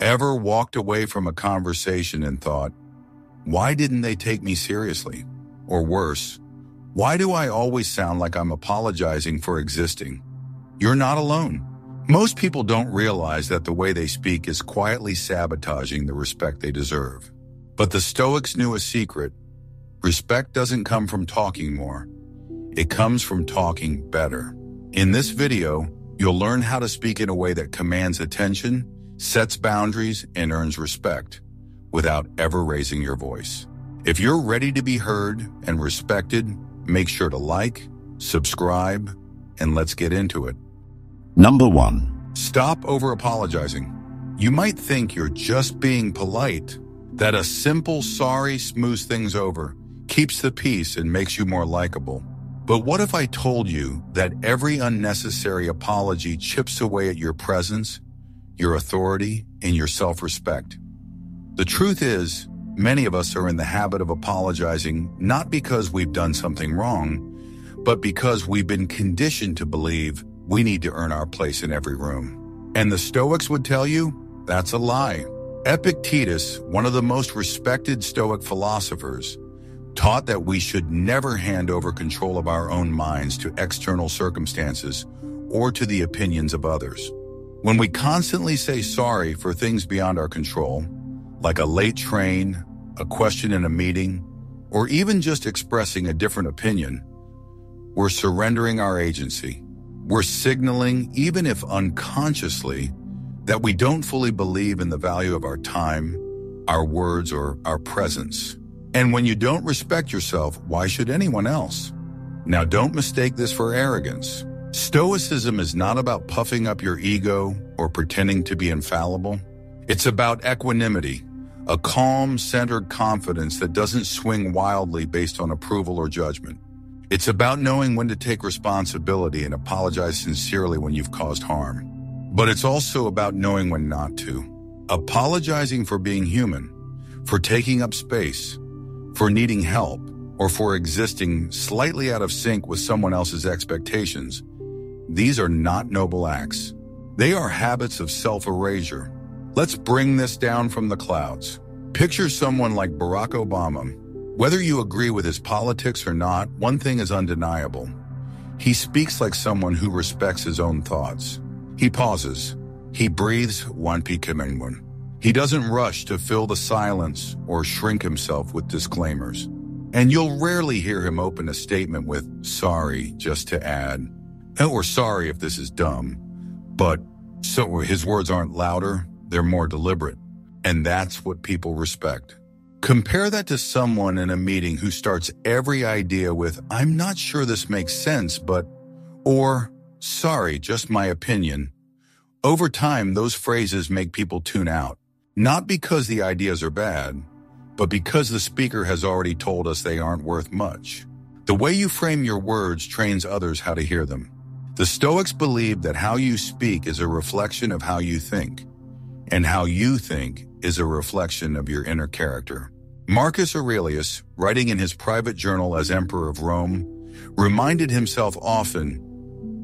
Ever walked away from a conversation and thought, why didn't they take me seriously? Or worse, why do I always sound like I'm apologizing for existing? You're not alone. Most people don't realize that the way they speak is quietly sabotaging the respect they deserve. But the Stoics knew a secret. Respect doesn't come from talking more. It comes from talking better. In this video, you'll learn how to speak in a way that commands attention, sets boundaries, and earns respect without ever raising your voice. If you're ready to be heard and respected, make sure to like, subscribe, and let's get into it. Number 1. Stop over-apologizing. You might think you're just being polite, that a simple sorry smooths things over, keeps the peace, and makes you more likable. But what if I told you that every unnecessary apology chips away at your presence, your authority, and your self-respect? The truth is, many of us are in the habit of apologizing not because we've done something wrong, but because we've been conditioned to believe we need to earn our place in every room. And the Stoics would tell you that's a lie. Epictetus, one of the most respected Stoic philosophers, taught that we should never hand over control of our own minds to external circumstances or to the opinions of others. When we constantly say sorry for things beyond our control, like a late train, a question in a meeting, or even just expressing a different opinion, we're surrendering our agency. We're signaling, even if unconsciously, that we don't fully believe in the value of our time, our words, or our presence. And when you don't respect yourself, why should anyone else? Now, don't mistake this for arrogance. Stoicism is not about puffing up your ego or pretending to be infallible. It's about equanimity, a calm, centered confidence that doesn't swing wildly based on approval or judgment. It's about knowing when to take responsibility and apologize sincerely when you've caused harm. But it's also about knowing when not to. Apologizing for being human, for taking up space, for needing help, or for existing slightly out of sync with someone else's expectations. These are not noble acts. They are habits of self-erasure. Let's bring this down from the clouds. Picture someone like Barack Obama. Whether you agree with his politics or not, one thing is undeniable. He speaks like someone who respects his own thoughts. He pauses. He breathes one peak. He doesn't rush to fill the silence or shrink himself with disclaimers. And you'll rarely hear him open a statement with, sorry, just to add, or sorry if this is dumb. But so his words aren't louder, they're more deliberate. And that's what people respect. Compare that to someone in a meeting who starts every idea with, I'm not sure this makes sense, but, or, sorry, just my opinion. Over time, those phrases make people tune out. Not because the ideas are bad, but because the speaker has already told us they aren't worth much. The way you frame your words trains others how to hear them. The Stoics believe that how you speak is a reflection of how you think, and how you think is a reflection of your inner character. Marcus Aurelius, writing in his private journal as Emperor of Rome, reminded himself often,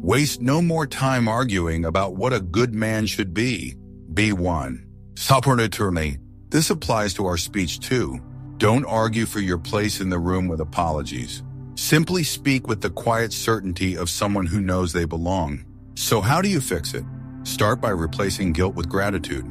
waste no more time arguing about what a good man should be. Be one. Sapernaturney. This applies to our speech too. Don't argue for your place in the room with apologies. Simply speak with the quiet certainty of someone who knows they belong. So how do you fix it? Start by replacing guilt with gratitude.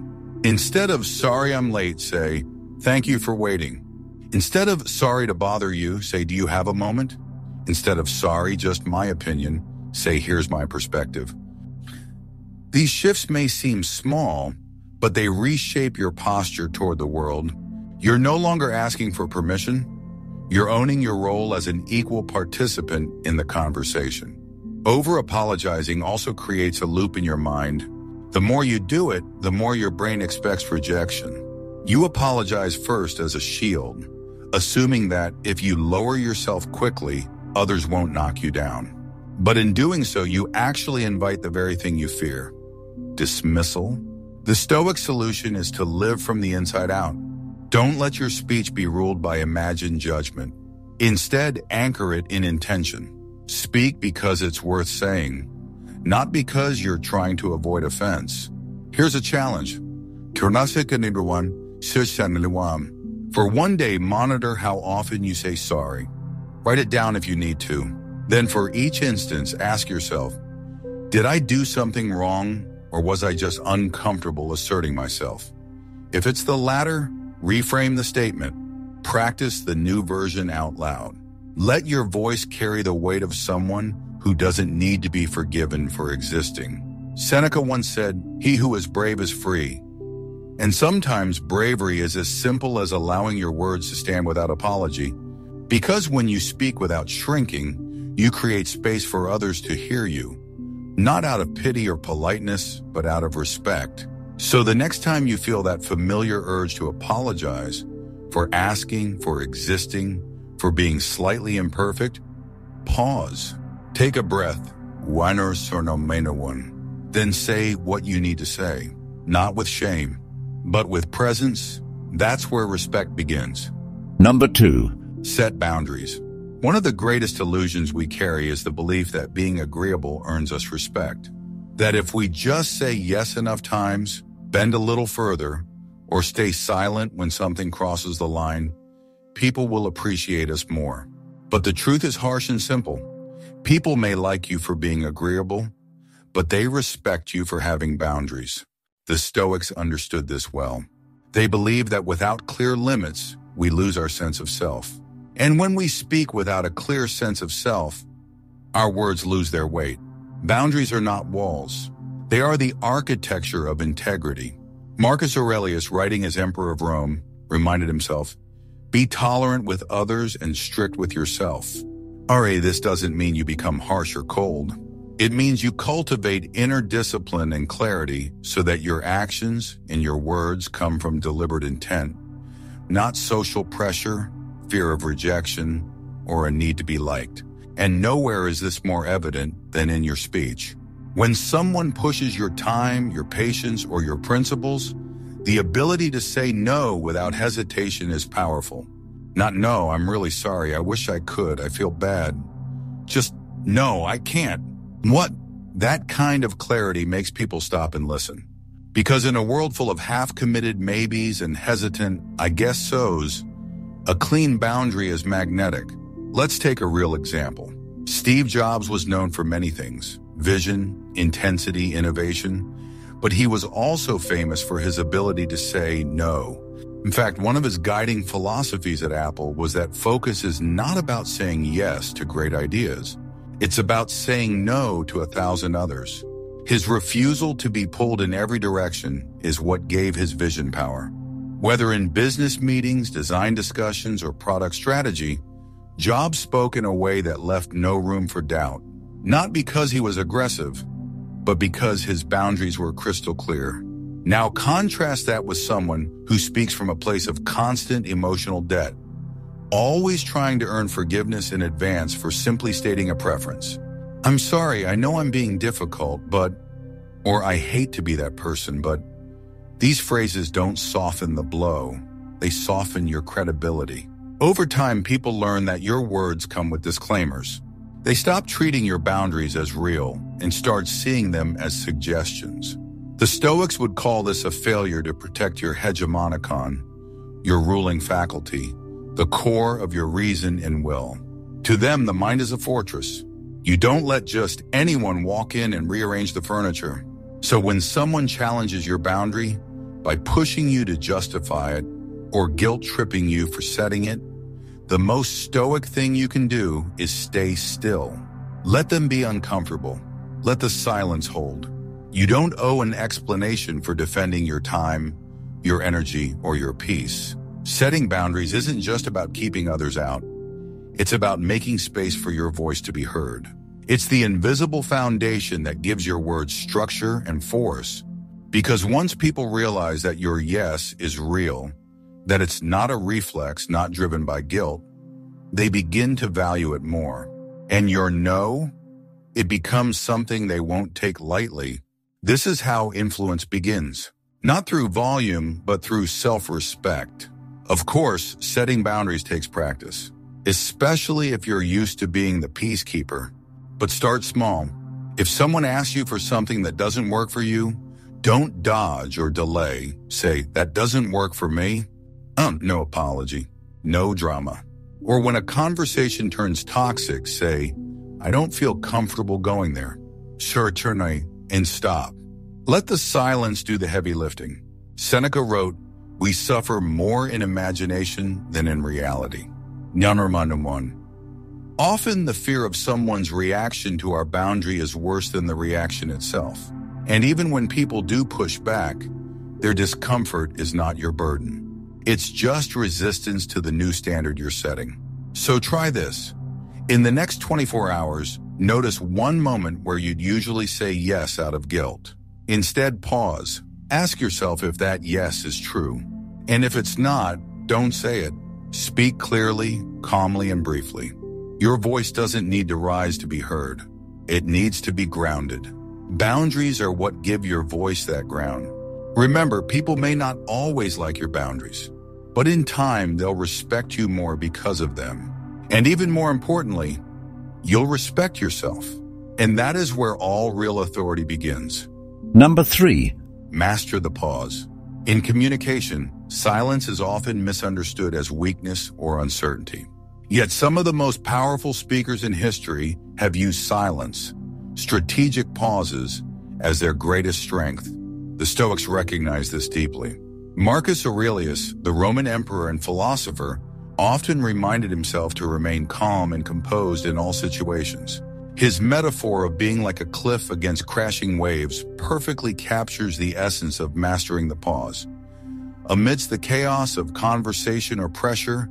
Instead of sorry I'm late, say, thank you for waiting. Instead of sorry to bother you, say, do you have a moment? Instead of sorry, just my opinion, say, here's my perspective. These shifts may seem small, but they reshape your posture toward the world. You're no longer asking for permission. You're owning your role as an equal participant in the conversation. Over-apologizing also creates a loop in your mind. The more you do it, the more your brain expects rejection. You apologize first as a shield, assuming that if you lower yourself quickly, others won't knock you down. But in doing so, you actually invite the very thing you fear. Dismissal. The Stoic solution is to live from the inside out. Don't let your speech be ruled by imagined judgment. Instead, anchor it in intention. Speak because it's worth saying, not because you're trying to avoid offense. Here's a challenge. For one day, monitor how often you say sorry. Write it down if you need to. Then for each instance, ask yourself, did I do something wrong, or was I just uncomfortable asserting myself? If it's the latter, reframe the statement. Practice the new version out loud. Let your voice carry the weight of someone who doesn't need to be forgiven for existing. Seneca once said, "He who is brave is free." And sometimes bravery is as simple as allowing your words to stand without apology. Because when you speak without shrinking, you create space for others to hear you. Not out of pity or politeness, but out of respect. So the next time you feel that familiar urge to apologize for asking, for existing, for being slightly imperfect, pause. Take a breath. Then say what you need to say. Not with shame, but with presence. That's where respect begins. Number 2. Set boundaries. One of the greatest illusions we carry is the belief that being agreeable earns us respect. That if we just say yes enough times, bend a little further, or stay silent when something crosses the line, people will appreciate us more. But the truth is harsh and simple. People may like you for being agreeable, but they respect you for having boundaries. The Stoics understood this well. They believed that without clear limits, we lose our sense of self. And when we speak without a clear sense of self, our words lose their weight. Boundaries are not walls. They are the architecture of integrity. Marcus Aurelius, writing as Emperor of Rome, reminded himself, "Be tolerant with others and strict with yourself." This doesn't mean you become harsh or cold. It means you cultivate inner discipline and clarity so that your actions and your words come from deliberate intent, not social pressure, fear of rejection, or a need to be liked. And nowhere is this more evident than in your speech. When someone pushes your time, your patience, or your principles, the ability to say no without hesitation is powerful. Not "No, I'm really sorry, I wish I could, I feel bad." Just "No, I can't." That kind of clarity makes people stop and listen. Because in a world full of half-committed maybes and hesitant "I guess so's," a clean boundary is magnetic. Let's take a real example. Steve Jobs was known for many things: vision, intensity, innovation. But he was also famous for his ability to say no. In fact, one of his guiding philosophies at Apple was that focus is not about saying yes to great ideas. It's about saying no to 1,000 others. His refusal to be pulled in every direction is what gave his vision power. Whether in business meetings, design discussions, or product strategy, Jobs spoke in a way that left no room for doubt. Not because he was aggressive, but because his boundaries were crystal clear. Now contrast that with someone who speaks from a place of constant emotional debt, always trying to earn forgiveness in advance for simply stating a preference. "I'm sorry, I know I'm being difficult, or "I hate to be that person, but." These phrases don't soften the blow, they soften your credibility. Over time, people learn that your words come with disclaimers. They stop treating your boundaries as real and start seeing them as suggestions. The Stoics would call this a failure to protect your hegemonikon, your ruling faculty, the core of your reason and will. To them, the mind is a fortress. You don't let just anyone walk in and rearrange the furniture. So when someone challenges your boundary by pushing you to justify it or guilt-tripping you for setting it, the most stoic thing you can do is stay still. Let them be uncomfortable. Let the silence hold. You don't owe an explanation for defending your time, your energy, or your peace. Setting boundaries isn't just about keeping others out. It's about making space for your voice to be heard. It's the invisible foundation that gives your words structure and force. Because once people realize that your yes is real, that it's not a reflex, not driven by guilt, they begin to value it more. And your no, it becomes something they won't take lightly. This is how influence begins. Not through volume, but through self-respect. Of course, setting boundaries takes practice, especially if you're used to being the peacekeeper. But start small. If someone asks you for something that doesn't work for you, Don't dodge or delay. Say, that doesn't work for me. No apology, no drama. Or when a conversation turns toxic, say, I don't feel comfortable going there. Sure, and stop. Let the silence do the heavy lifting. Seneca wrote, we suffer more in imagination than in reality. Undermine. Often the fear of someone's reaction to our boundary is worse than the reaction itself. And even when people do push back, their discomfort is not your burden. It's just resistance to the new standard you're setting. So try this. In the next 24 hours, notice one moment where you'd usually say yes out of guilt. Instead, pause. Ask yourself if that yes is true. And if it's not, don't say it. Speak clearly, calmly, and briefly. Your voice doesn't need to rise to be heard. It needs to be grounded. Boundaries are what give your voice that ground. Remember, people may not always like your boundaries, but in time, they'll respect you more because of them. And even more importantly, you'll respect yourself. And that is where all real authority begins. Number 3. Master the pause. In communication, silence is often misunderstood as weakness or uncertainty. Yet some of the most powerful speakers in history have used silence, strategic pauses, as their greatest strength. The Stoics recognized this deeply. Marcus Aurelius, the Roman emperor and philosopher, often reminded himself to remain calm and composed in all situations. His metaphor of being like a cliff against crashing waves perfectly captures the essence of mastering the pause. Amidst the chaos of conversation or pressure,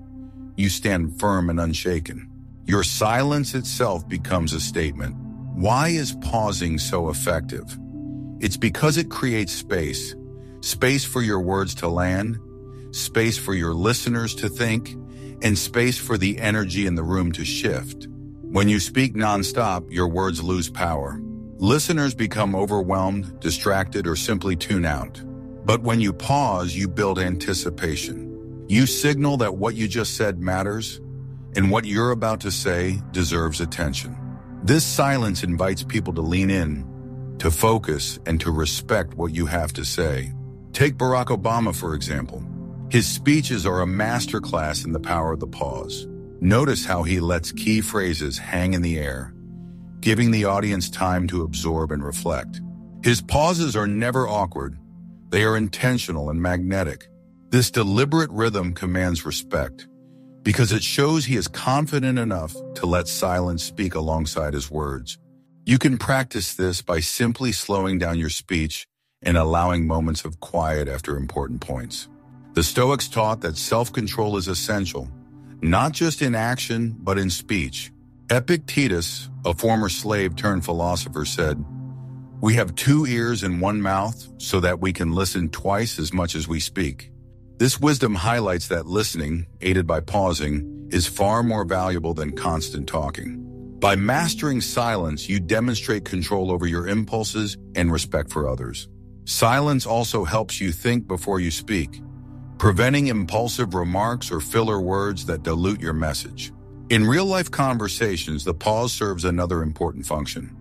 you stand firm and unshaken. Your silence itself becomes a statement. Why is pausing so effective? It's because it creates space. Space for your words to land, space for your listeners to think, and space for the energy in the room to shift. When you speak nonstop, your words lose power. Listeners become overwhelmed, distracted, or simply tune out. But when you pause, you build anticipation. You signal that what you just said matters, and what you're about to say deserves attention. This silence invites people to lean in, to focus, and to respect what you have to say. Take Barack Obama, for example. His speeches are a masterclass in the power of the pause. Notice how he lets key phrases hang in the air, giving the audience time to absorb and reflect. His pauses are never awkward. They are intentional and magnetic. This deliberate rhythm commands respect because it shows he is confident enough to let silence speak alongside his words. You can practice this by simply slowing down your speech and allowing moments of quiet after important points. The Stoics taught that self-control is essential, not just in action, but in speech. Epictetus, a former slave turned philosopher, said, "We have 2 ears and 1 mouth so that we can listen twice as much as we speak." This wisdom highlights that listening, aided by pausing, is far more valuable than constant talking. By mastering silence, you demonstrate control over your impulses and respect for others. Silence also helps you think before you speak, preventing impulsive remarks or filler words that dilute your message. In real-life conversations, the pause serves another important function.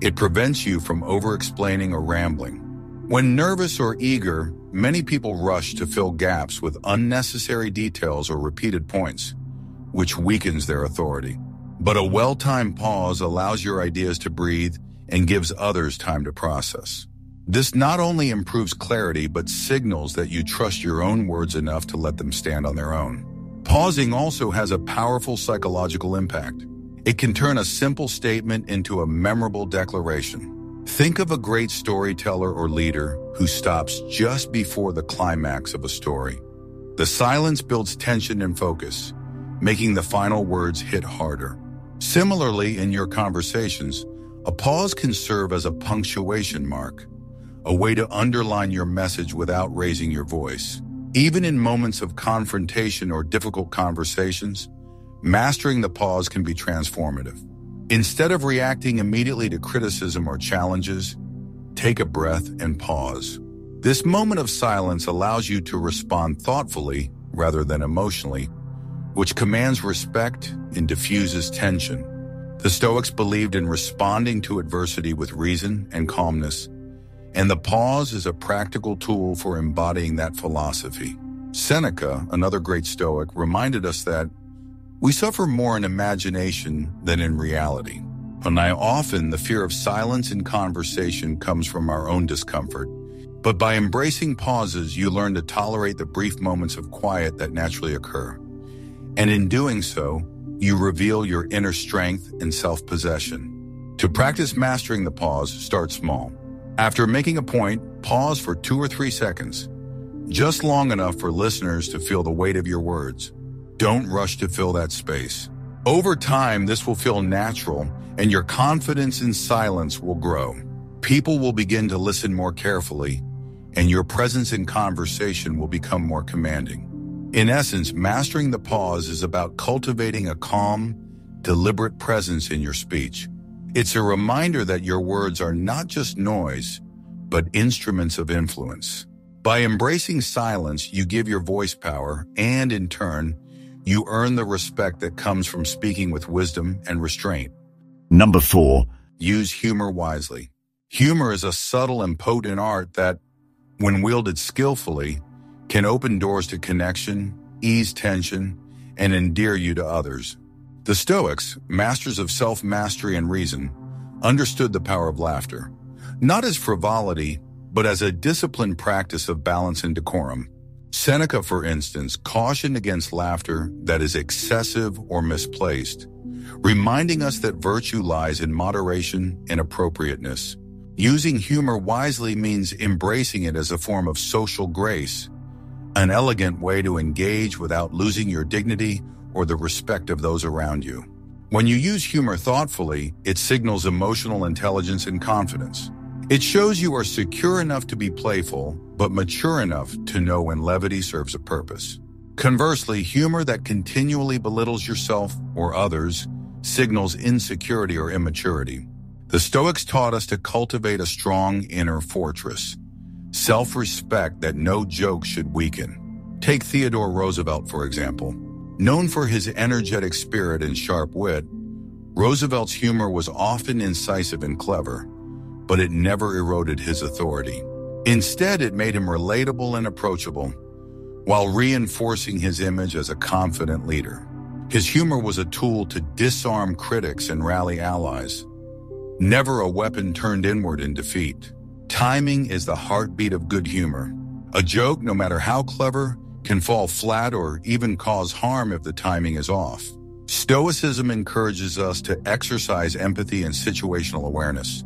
It prevents you from over-explaining or rambling. When nervous or eager, many people rush to fill gaps with unnecessary details or repeated points, which weakens their authority. But a well-timed pause allows your ideas to breathe and gives others time to process. This not only improves clarity, but signals that you trust your own words enough to let them stand on their own. Pausing also has a powerful psychological impact. It can turn a simple statement into a memorable declaration. Think of a great storyteller or leader who stops just before the climax of a story. The silence builds tension and focus, making the final words hit harder. Similarly, in your conversations, a pause can serve as a punctuation mark, a way to underline your message without raising your voice. Even in moments of confrontation or difficult conversations, mastering the pause can be transformative. Instead of reacting immediately to criticism or challenges, take a breath and pause. This moment of silence allows you to respond thoughtfully rather than emotionally, which commands respect and diffuses tension. The Stoics believed in responding to adversity with reason and calmness, And the pause is a practical tool for embodying that philosophy. Seneca, another great Stoic, reminded us that we suffer more in imagination than in reality. And often the fear of silence in conversation comes from our own discomfort. But by embracing pauses, you learn to tolerate the brief moments of quiet that naturally occur. And in doing so, you reveal your inner strength and self-possession. To practice mastering the pause, start small. After making a point, pause for 2 or 3 seconds, just long enough for listeners to feel the weight of your words. Don't rush to fill that space. Over time, this will feel natural, and your confidence in silence will grow. People will begin to listen more carefully, and your presence in conversation will become more commanding. In essence, mastering the pause is about cultivating a calm, deliberate presence in your speech. It's a reminder that your words are not just noise, but instruments of influence. By embracing silence, you give your voice power, and in turn, you earn the respect that comes from speaking with wisdom and restraint. Number 4. Use humor wisely. Humor is a subtle and potent art that, when wielded skillfully, can open doors to connection, ease tension, and endear you to others. The Stoics, masters of self-mastery and reason, understood the power of laughter, not as frivolity, but as a disciplined practice of balance and decorum. Seneca, for instance, cautioned against laughter that is excessive or misplaced, reminding us that virtue lies in moderation and appropriateness. Using humor wisely means embracing it as a form of social grace, an elegant way to engage without losing your dignity or the respect of those around you. When you use humor thoughtfully, it signals emotional intelligence and confidence. It shows you are secure enough to be playful, but mature enough to know when levity serves a purpose. Conversely, humor that continually belittles yourself or others signals insecurity or immaturity. The Stoics taught us to cultivate a strong inner fortress, self-respect that no joke should weaken. Take Theodore Roosevelt, for example. Known for his energetic spirit and sharp wit, Roosevelt's humor was often incisive and clever, but it never eroded his authority. Instead, it made him relatable and approachable, while reinforcing his image as a confident leader. His humor was a tool to disarm critics and rally allies, never a weapon turned inward in defeat. Timing is the heartbeat of good humor. A joke, no matter how clever, can fall flat or even cause harm if the timing is off. Stoicism encourages us to exercise empathy and situational awareness,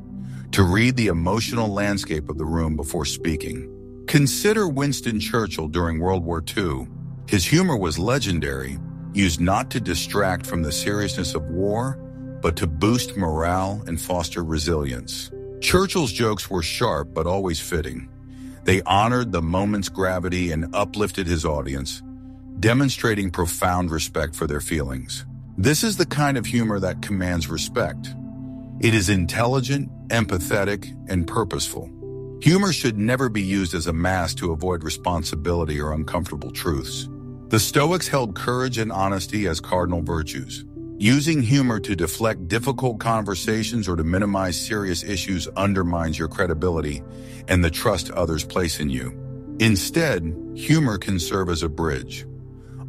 to read the emotional landscape of the room before speaking. Consider Winston Churchill during World War II. His humor was legendary, used not to distract from the seriousness of war, but to boost morale and foster resilience. Churchill's jokes were sharp but always fitting. They honored the moment's gravity and uplifted his audience, demonstrating profound respect for their feelings. This is the kind of humor that commands respect. It is intelligent, empathetic, and purposeful. Humor should never be used as a mask to avoid responsibility or uncomfortable truths. The Stoics held courage and honesty as cardinal virtues. Using humor to deflect difficult conversations or to minimize serious issues undermines your credibility and the trust others place in you. Instead, humor can serve as a bridge,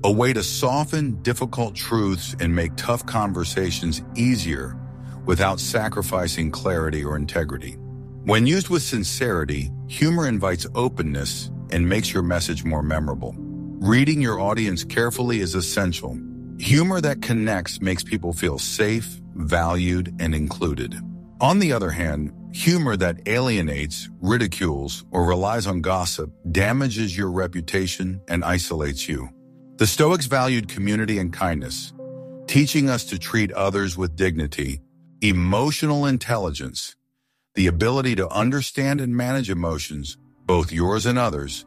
a way to soften difficult truths and make tough conversations easier without sacrificing clarity or integrity. When used with sincerity, humor invites openness and makes your message more memorable. Reading your audience carefully is essential. Humor that connects makes people feel safe, valued, and included. On the other hand, humor that alienates, ridicules, or relies on gossip damages your reputation and isolates you. The Stoics valued community and kindness, teaching us to treat others with dignity. Emotional intelligence, the ability to understand and manage emotions, both yours and others,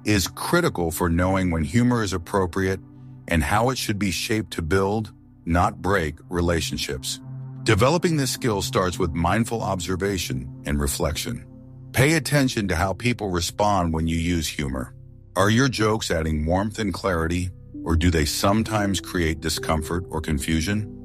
is critical for knowing when humor is appropriate and how it should be shaped to build, not break, relationships. Developing this skill starts with mindful observation and reflection. Pay attention to how people respond when you use humor. Are your jokes adding warmth and clarity, or do they sometimes create discomfort or confusion?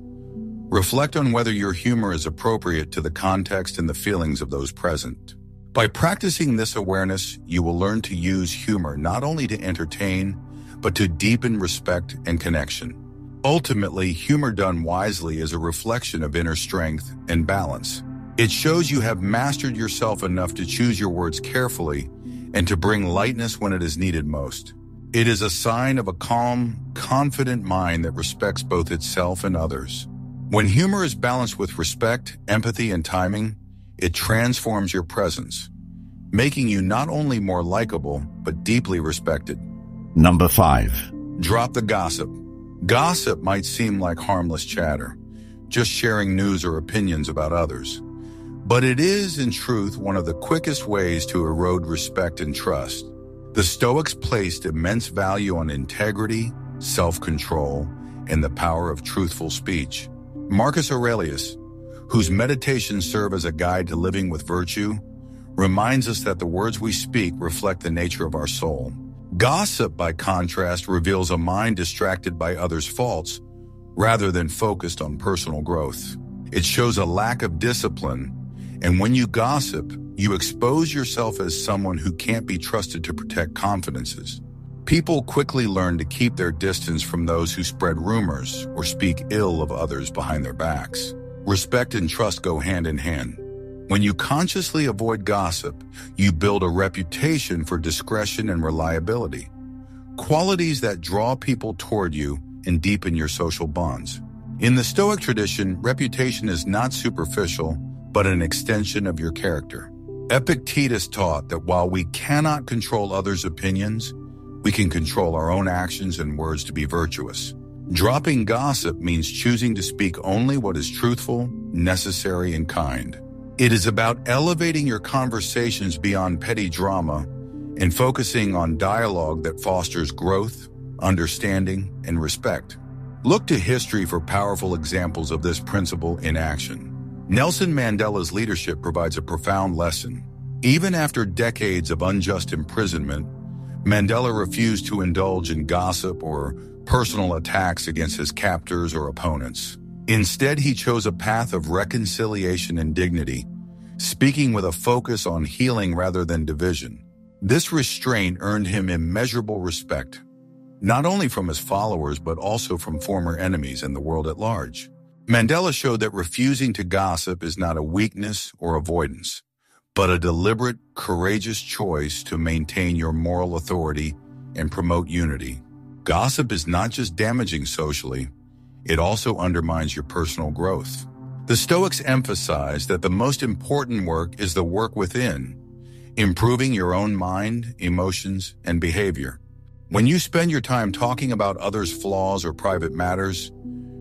Reflect on whether your humor is appropriate to the context and the feelings of those present. By practicing this awareness, you will learn to use humor not only to entertain, but to deepen respect and connection. Ultimately, humor done wisely is a reflection of inner strength and balance. It shows you have mastered yourself enough to choose your words carefully and to bring lightness when it is needed most. It is a sign of a calm, confident mind that respects both itself and others. When humor is balanced with respect, empathy, and timing, it transforms your presence, making you not only more likable, but deeply respected. Number 5. Drop the gossip. Gossip might seem like harmless chatter, just sharing news or opinions about others. But it is, in truth, one of the quickest ways to erode respect and trust. The Stoics placed immense value on integrity, self-control, and the power of truthful speech. Marcus Aurelius, whose meditations serve as a guide to living with virtue, reminds us that the words we speak reflect the nature of our soul. Gossip, by contrast, reveals a mind distracted by others' faults rather than focused on personal growth. It shows a lack of discipline, and when you gossip, you expose yourself as someone who can't be trusted to protect confidences. People quickly learn to keep their distance from those who spread rumors or speak ill of others behind their backs. Respect and trust go hand in hand. When you consciously avoid gossip, you build a reputation for discretion and reliability, qualities that draw people toward you and deepen your social bonds. In the Stoic tradition, reputation is not superficial, but an extension of your character. Epictetus taught that while we cannot control others' opinions, we can control our own actions and words to be virtuous. Dropping gossip means choosing to speak only what is truthful, necessary, and kind. It is about elevating your conversations beyond petty drama and focusing on dialogue that fosters growth, understanding, and respect. Look to history for powerful examples of this principle in action. Nelson Mandela's leadership provides a profound lesson. Even after decades of unjust imprisonment, Mandela refused to indulge in gossip or personal attacks against his captors or opponents. Instead, he chose a path of reconciliation and dignity, speaking with a focus on healing rather than division. This restraint earned him immeasurable respect, not only from his followers but also from former enemies and the world at large. Mandela showed that refusing to gossip is not a weakness or avoidance, but a deliberate, courageous choice to maintain your moral authority and promote unity. Gossip is not just damaging socially, it also undermines your personal growth. The Stoics emphasize that the most important work is the work within, improving your own mind, emotions, and behavior. When you spend your time talking about others' flaws or private matters,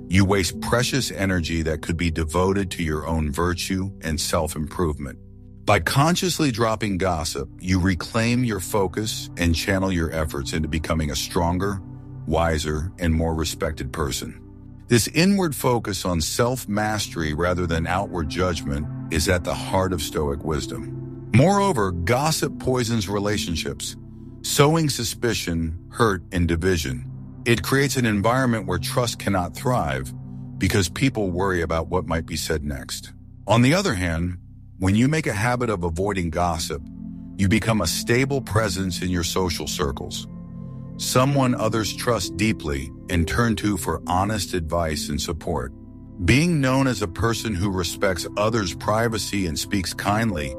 you waste precious energy that could be devoted to your own virtue and self-improvement. By consciously dropping gossip, you reclaim your focus and channel your efforts into becoming a stronger, wiser, and more respected person. This inward focus on self-mastery rather than outward judgment is at the heart of Stoic wisdom. Moreover, gossip poisons relationships, sowing suspicion, hurt, and division. It creates an environment where trust cannot thrive because people worry about what might be said next. On the other hand, when you make a habit of avoiding gossip, you become a stable presence in your social circles, someone others trust deeply and turn to for honest advice and support. Being known as a person who respects others' privacy and speaks kindly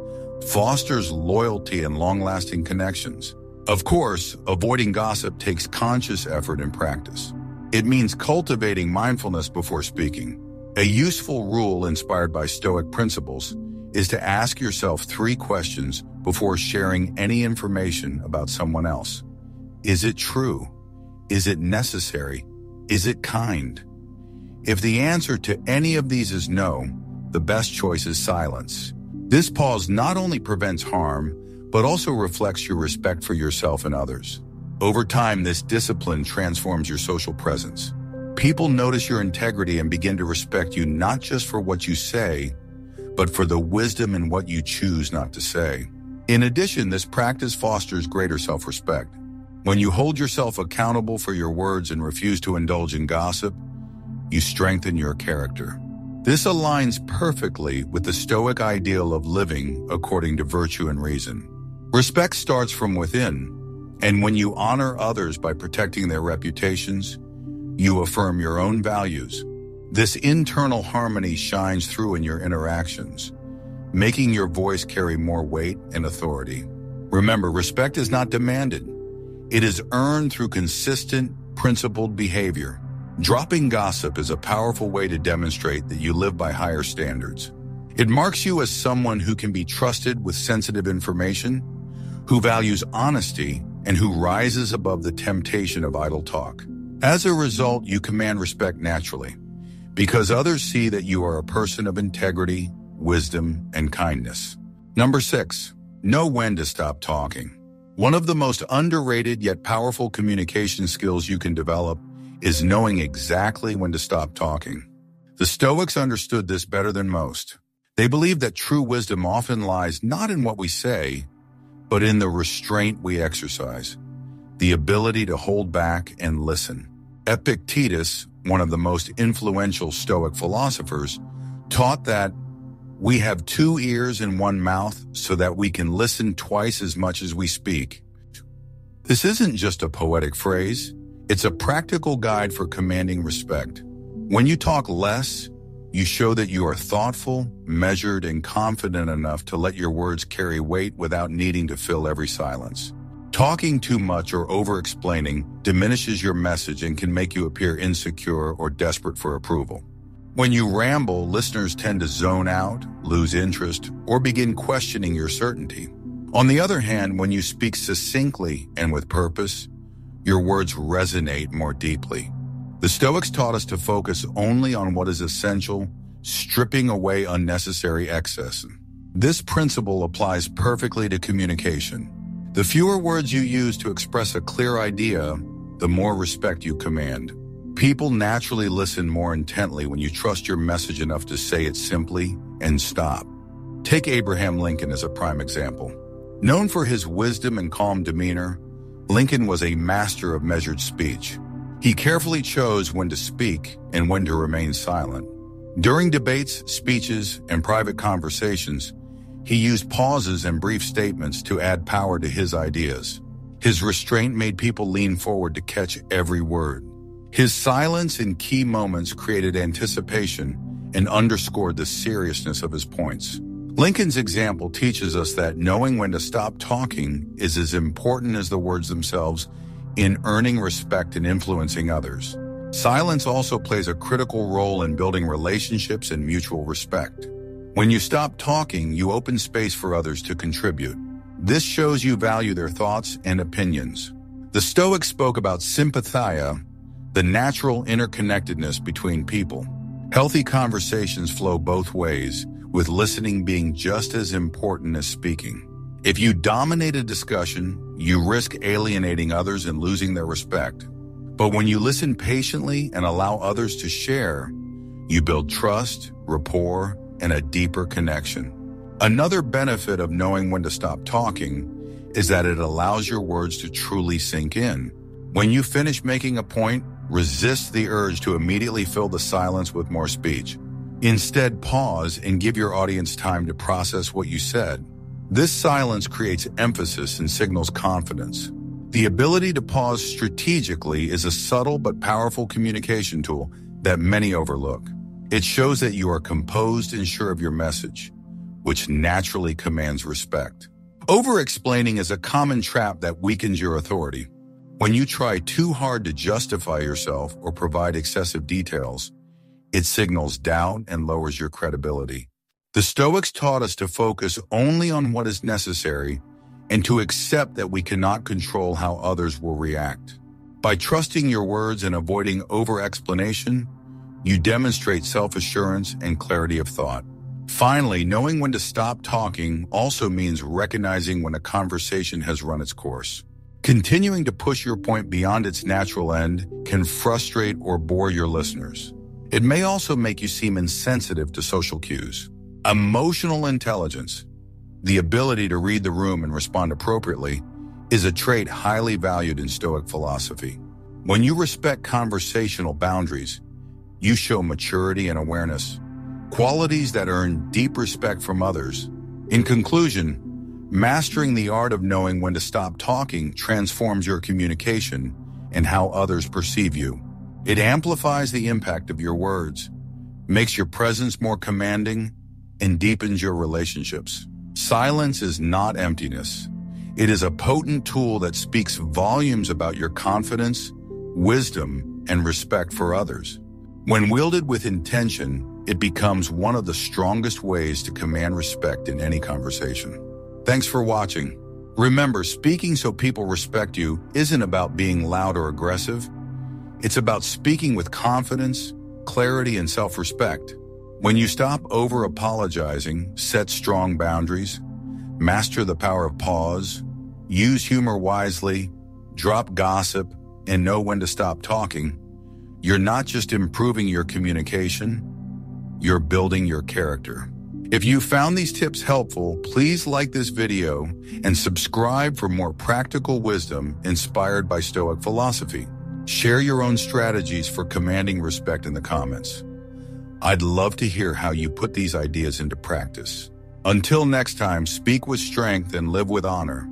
fosters loyalty and long-lasting connections. Of course, avoiding gossip takes conscious effort and practice. It means cultivating mindfulness before speaking. A useful rule inspired by Stoic principles is to ask yourself 3 questions before sharing any information about someone else. Is it true? Is it necessary? Is it kind? If the answer to any of these is no, the best choice is silence. This pause not only prevents harm, but also reflects your respect for yourself and others. Over time, this discipline transforms your social presence. People notice your integrity and begin to respect you not just for what you say, but for the wisdom in what you choose not to say. In addition, this practice fosters greater self-respect. When you hold yourself accountable for your words and refuse to indulge in gossip, you strengthen your character. This aligns perfectly with the Stoic ideal of living according to virtue and reason. Respect starts from within, and when you honor others by protecting their reputations, you affirm your own values. This internal harmony shines through in your interactions, making your voice carry more weight and authority. Remember, respect is not demanded. It is earned through consistent, principled behavior. Dropping gossip is a powerful way to demonstrate that you live by higher standards. It marks you as someone who can be trusted with sensitive information, who values honesty, and who rises above the temptation of idle talk. As a result, you command respect naturally, because others see that you are a person of integrity, wisdom, and kindness. Number 6, know when to stop talking. One of the most underrated yet powerful communication skills you can develop is knowing exactly when to stop talking. The Stoics understood this better than most. They believed that true wisdom often lies not in what we say, but in the restraint we exercise, the ability to hold back and listen. Epictetus, one of the most influential Stoic philosophers, taught that we have 2 ears and 1 mouth so that we can listen twice as much as we speak. This isn't just a poetic phrase. It's a practical guide for commanding respect. When you talk less, you show that you are thoughtful, measured, and confident enough to let your words carry weight without needing to fill every silence. Talking too much or over-explaining diminishes your message and can make you appear insecure or desperate for approval. When you ramble, listeners tend to zone out, lose interest, or begin questioning your certainty. On the other hand, when you speak succinctly and with purpose, your words resonate more deeply. The Stoics taught us to focus only on what is essential, stripping away unnecessary excess. This principle applies perfectly to communication. The fewer words you use to express a clear idea, the more respect you command. People naturally listen more intently when you trust your message enough to say it simply and stop. Take Abraham Lincoln as a prime example. Known for his wisdom and calm demeanor, Lincoln was a master of measured speech. He carefully chose when to speak and when to remain silent. During debates, speeches, and private conversations, he used pauses and brief statements to add power to his ideas. His restraint made people lean forward to catch every word. His silence in key moments created anticipation and underscored the seriousness of his points. Lincoln's example teaches us that knowing when to stop talking is as important as the words themselves in earning respect and influencing others. Silence also plays a critical role in building relationships and mutual respect. When you stop talking, you open space for others to contribute. This shows you value their thoughts and opinions. The Stoics spoke about sympathia, the natural interconnectedness between people. Healthy conversations flow both ways, with listening being just as important as speaking. If you dominate a discussion, you risk alienating others and losing their respect. But when you listen patiently and allow others to share, you build trust, rapport, and a deeper connection. Another benefit of knowing when to stop talking is that it allows your words to truly sink in. When you finish making a point, resist the urge to immediately fill the silence with more speech. Instead, pause and give your audience time to process what you said. This silence creates emphasis and signals confidence. The ability to pause strategically is a subtle but powerful communication tool that many overlook. It shows that you are composed and sure of your message, which naturally commands respect. Over-explaining is a common trap that weakens your authority. When you try too hard to justify yourself or provide excessive details, it signals doubt and lowers your credibility. The Stoics taught us to focus only on what is necessary and to accept that we cannot control how others will react. By trusting your words and avoiding over-explanation, you demonstrate self-assurance and clarity of thought. Finally, knowing when to stop talking also means recognizing when a conversation has run its course. Continuing to push your point beyond its natural end can frustrate or bore your listeners. It may also make you seem insensitive to social cues. Emotional intelligence, the ability to read the room and respond appropriately, is a trait highly valued in Stoic philosophy. When you respect conversational boundaries, you show maturity and awareness, qualities that earn deep respect from others. In conclusion, mastering the art of knowing when to stop talking transforms your communication and how others perceive you. It amplifies the impact of your words, makes your presence more commanding, and deepens your relationships. Silence is not emptiness. It is a potent tool that speaks volumes about your confidence, wisdom, and respect for others. When wielded with intention, it becomes one of the strongest ways to command respect in any conversation. Thanks for watching. Remember, speaking so people respect you isn't about being loud or aggressive. It's about speaking with confidence, clarity, and self-respect. When you stop over-apologizing, set strong boundaries, master the power of pause, use humor wisely, drop gossip, and know when to stop talking, you're not just improving your communication, you're building your character. If you found these tips helpful, please like this video and subscribe for more practical wisdom inspired by Stoic philosophy. Share your own strategies for commanding respect in the comments. I'd love to hear how you put these ideas into practice. Until next time, speak with strength and live with honor.